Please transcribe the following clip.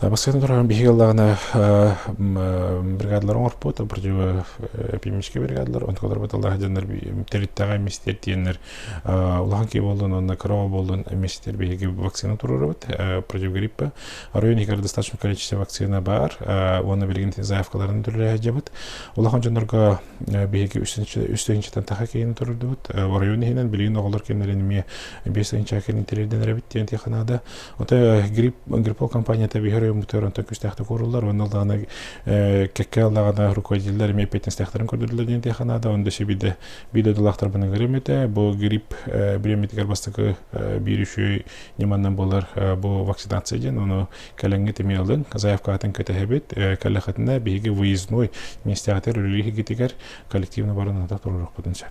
Баскетин турган бихигаллагана бригадалар оңорпут, противоэпидемический бригадалар, онтолар баталлах жаннар территтага эместер тиеннер улахан ки болдун, онна корова болдун эместер биһиги вакцина турурабыт, против гриппа. Районе хикар достаточно количество вакцина бар, оны билген заявкаларын түрләһә жабыт. Улахан жаннарга биһиги үстенчетен таха кейин турурдубут. Районе хинен билген оголор кемнерин ми 5-нче кенин териден рабит тиен тиханада. Ота гриппол компанията бихәр мутерон төкүстәхтә куруллар, оннан кәккә алганда руководителләр мепетен стәхтәрен күрделәр диен тиханада, онда шибиде доллахтар баны гремете, бу грипп биометрик бастыкы бирүшү неманнан болар бу вакцинация ден, оны кәләңгә темелден заявка атын көтәһәбит, кәләхәтендә биге выездной министрлыктар рөлиге гитигәр коллективны барына да турырак потенциал.